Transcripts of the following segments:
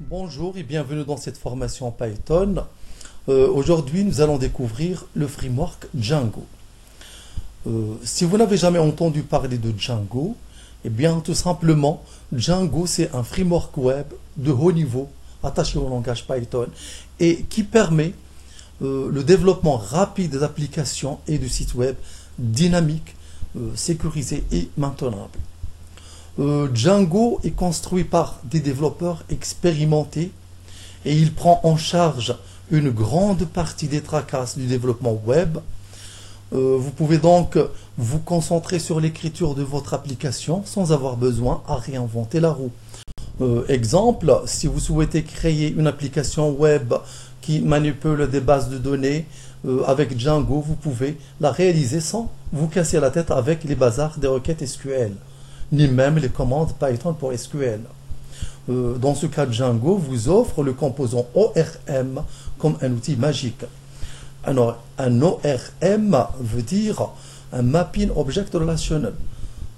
Bonjour et bienvenue dans cette formation Python. Aujourd'hui, nous allons découvrir le framework Django. Si vous n'avez jamais entendu parler de Django, eh bien, tout simplement, Django, c'est un framework web de haut niveau attaché au langage Python et qui permet le développement rapide d'applications et de sites web dynamiques, sécurisés et maintenables. Django est construit par des développeurs expérimentés et il prend en charge une grande partie des tracasses du développement web. Vous pouvez donc vous concentrer sur l'écriture de votre application sans avoir besoin à réinventer la roue. Exemple, si vous souhaitez créer une application web qui manipule des bases de données avec Django, vous pouvez la réaliser sans vous casser la tête avec les bazars des requêtes SQL, ni même les commandes Python pour SQL. Dans ce cas, Django vous offre le composant ORM comme un outil magique. Alors, un ORM veut dire un Mapping Object Relational.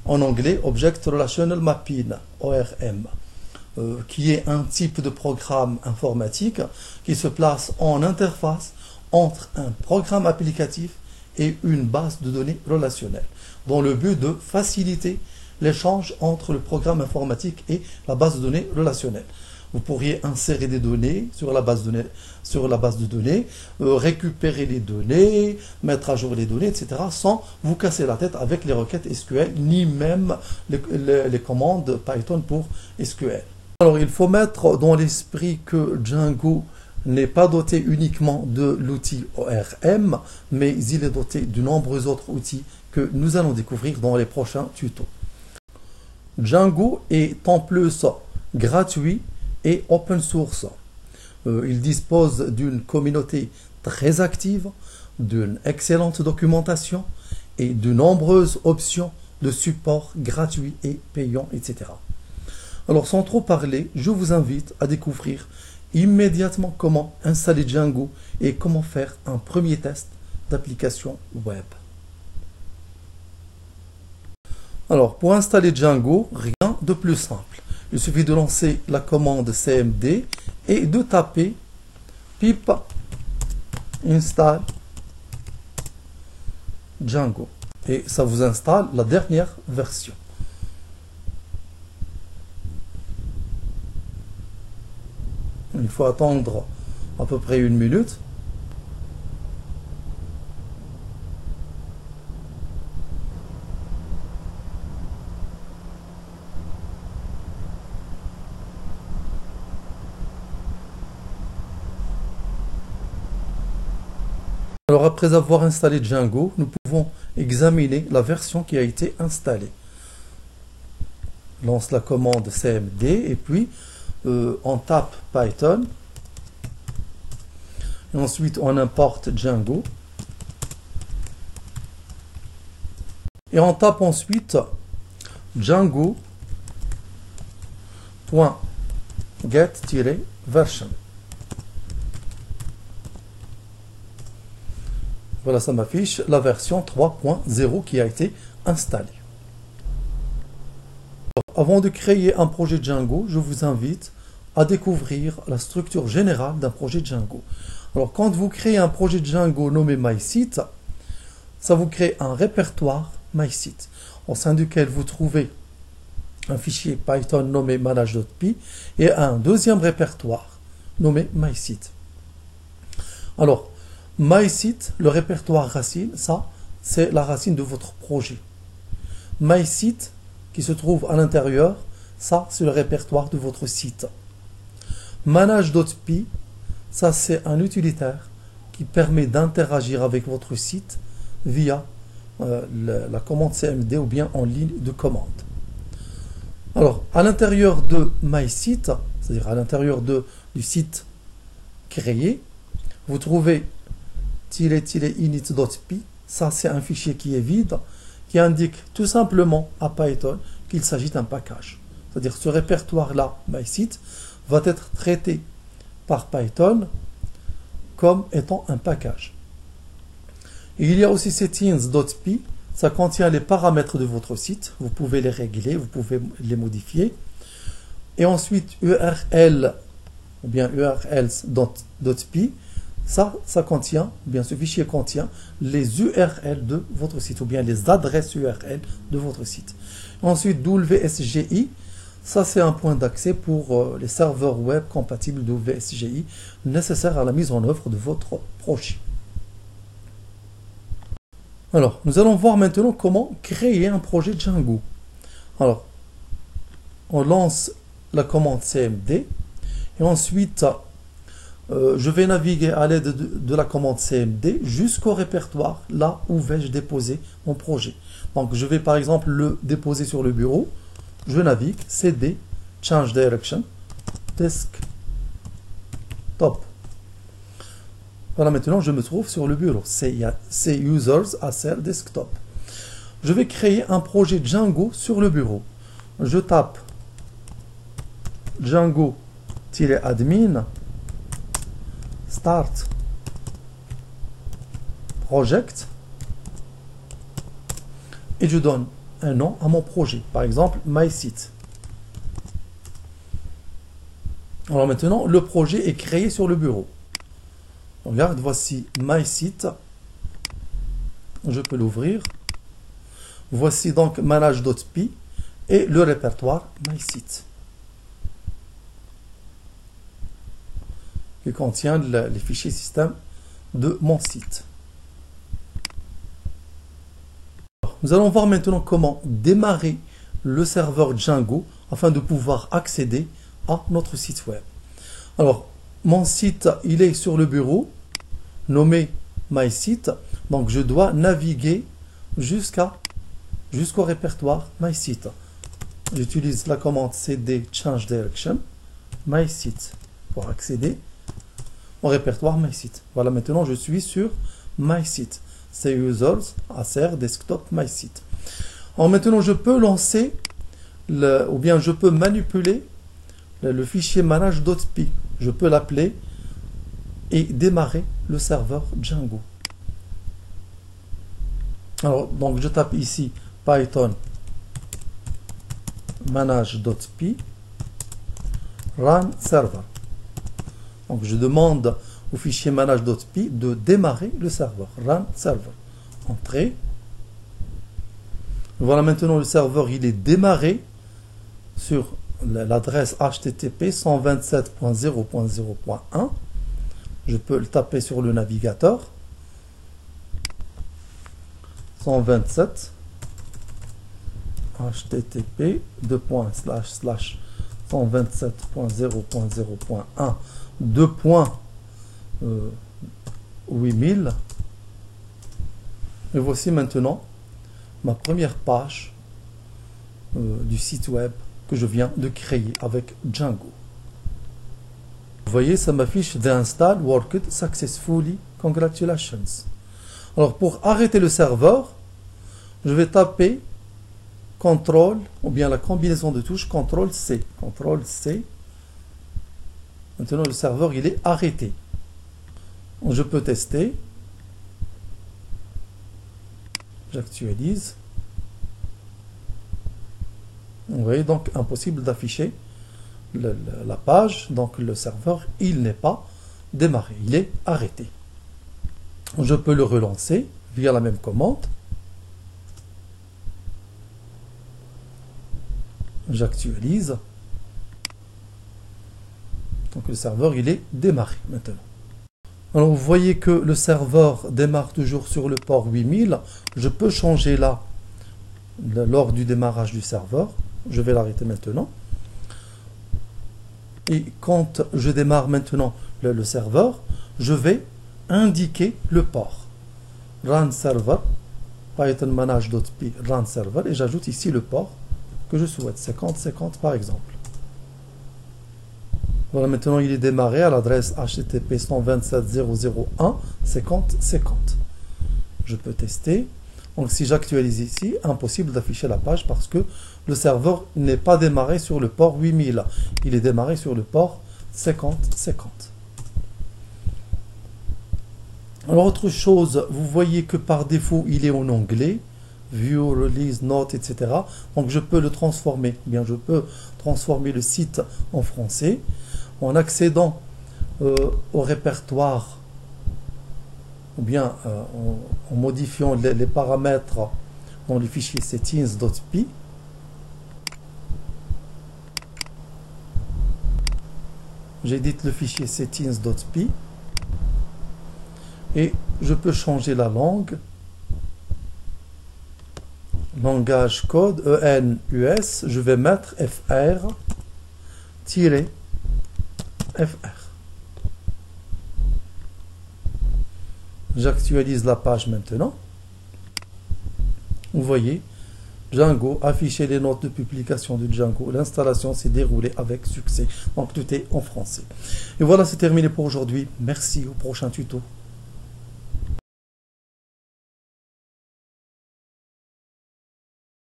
En anglais, Object Relational Mapping, ORM, qui est un type de programme informatique qui se place en interface entre un programme applicatif et une base de données relationnelle, dans le but de faciliter l'échange entre le programme informatique et la base de données relationnelle. Vous pourriez insérer des données sur la base de données, récupérer les données, mettre à jour les données, etc., sans vous casser la tête avec les requêtes SQL, ni même les commandes Python pour SQL. Alors, il faut mettre dans l'esprit que Django n'est pas doté uniquement de l'outil ORM, mais il est doté de nombreux autres outils que nous allons découvrir dans les prochains tutos. Django est en plus gratuit et open source. Il dispose d'une communauté très active, d'une excellente documentation et de nombreuses options de support gratuits et payants, etc. Alors, sans trop parler, je vous invite à découvrir immédiatement comment installer Django et comment faire un premier test d'application web. Alors, pour installer Django, rien de plus simple. Il suffit de lancer la commande cmd et de taper pip install Django. Et ça vous installe la dernière version. Il faut attendre à peu près 1 minute. Alors, après avoir installé Django, nous pouvons examiner la version qui a été installée. Lance la commande cmd et puis on tape Python. Et ensuite, on importe Django. Et on tape ensuite Django.get-version. Voilà, ça m'affiche la version 3.0 qui a été installée. Avant de créer un projet Django, je vous invite à découvrir la structure générale d'un projet Django. Alors, quand vous créez un projet Django nommé MySite, ça vous crée un répertoire MySite, au sein duquel vous trouvez un fichier Python nommé manage.py et un deuxième répertoire nommé MySite. Alors, MySite, le répertoire racine, ça, c'est la racine de votre projet. MySite, qui se trouve à l'intérieur, ça, c'est le répertoire de votre site. Manage.py, ça, c'est un utilitaire qui permet d'interagir avec votre site via la commande cmd ou bien en ligne de commande. Alors, à l'intérieur de MySite, c'est-à-dire à l'intérieur du site créé, vous trouvez init.py, ça c'est un fichier qui est vide, qui indique tout simplement à Python qu'il s'agit d'un package. C'est-à-dire ce répertoire-là, MySite, va être traité par Python comme étant un package. Et il y a aussi settings.py, ça contient les paramètres de votre site, vous pouvez les régler, vous pouvez les modifier. Et ensuite url ou bien urls.py, ça contient, ou bien ce fichier contient les URL de votre site, ou bien les adresses URL de votre site. Ensuite, WSGI, ça c'est un point d'accès pour les serveurs web compatibles WSGI nécessaires à la mise en œuvre de votre projet. Alors, nous allons voir maintenant comment créer un projet Django. Alors, on lance la commande CMD et ensuite je vais naviguer à l'aide de la commande CMD jusqu'au répertoire, là où vais-je déposer mon projet. Donc je vais par exemple le déposer sur le bureau, je navigue, CD, Change Direction, Desktop. Voilà, maintenant je me trouve sur le bureau, c'est Users Acer Desktop. Je vais créer un projet Django sur le bureau. Je tape Django-admin Start Project et je donne un nom à mon projet, par exemple MySite. Alors maintenant le projet est créé sur le bureau. Regarde, voici MySite, je peux l'ouvrir. Voici donc manage.py et le répertoire MySite qui contient les fichiers système de mon site. Nous allons voir maintenant comment démarrer le serveur Django afin de pouvoir accéder à notre site web. Alors, mon site, il est sur le bureau, nommé MySite, donc je dois naviguer jusqu'au répertoire MySite. J'utilise la commande cd change direction MySite pour accéder au répertoire MySite. Voilà, maintenant je suis sur MySite. C'est Users Acer Desktop MySite. Alors maintenant je peux lancer ou bien je peux manipuler le fichier manage.py. Je peux l'appeler et démarrer le serveur Django. Alors donc je tape ici Python manage.py run server. Donc je demande au fichier manage.py de démarrer le serveur. Run server. Entrée. Voilà, maintenant le serveur il est démarré sur l'adresse http 127.0.0.1. Je peux le taper sur le navigateur. 127 http 127.0.0.1 2.8000 et voici maintenant ma première page du site web que je viens de créer avec Django. Vous voyez, ça m'affiche The install worked successfully, congratulations. Alors pour arrêter le serveur, je vais taper CTRL ou bien la combinaison de touches CTRL-C. CTRL-C. Maintenant le serveur il est arrêté. Je peux tester. J'actualise. Vous voyez donc impossible d'afficher la page. Donc le serveur il n'est pas démarré, il est arrêté. Je peux le relancer via la même commande. J'actualise. Donc le serveur il est démarré maintenant. Alors vous voyez que le serveur démarre toujours sur le port 8000. Je peux changer là lors du démarrage du serveur. Je vais l'arrêter maintenant. Et quand je démarre maintenant le serveur, je vais indiquer le port. Run server, Python manage.py run server, et j'ajoute ici le port que je souhaite, 5050 par exemple. Voilà, maintenant il est démarré à l'adresse http 127.0.1.50.50. Je peux tester. Donc si j'actualise ici, impossible d'afficher la page parce que le serveur n'est pas démarré sur le port 8000. Il est démarré sur le port 5050. Alors autre chose, vous voyez que par défaut il est en anglais. View, release, note, etc. Donc je peux le transformer. Bien, je peux transformer le site en français. en accédant au répertoire, ou bien en modifiant les paramètres dans le fichier settings.py. J'édite le fichier settings.py et je peux changer la langue. Langage code ENUS, je vais mettre FR-FR. J'actualise la page maintenant. Vous voyez, Django, afficher les notes de publication de Django. L'installation s'est déroulée avec succès. Donc tout est en français. Et voilà, c'est terminé pour aujourd'hui. Merci, au prochain tuto.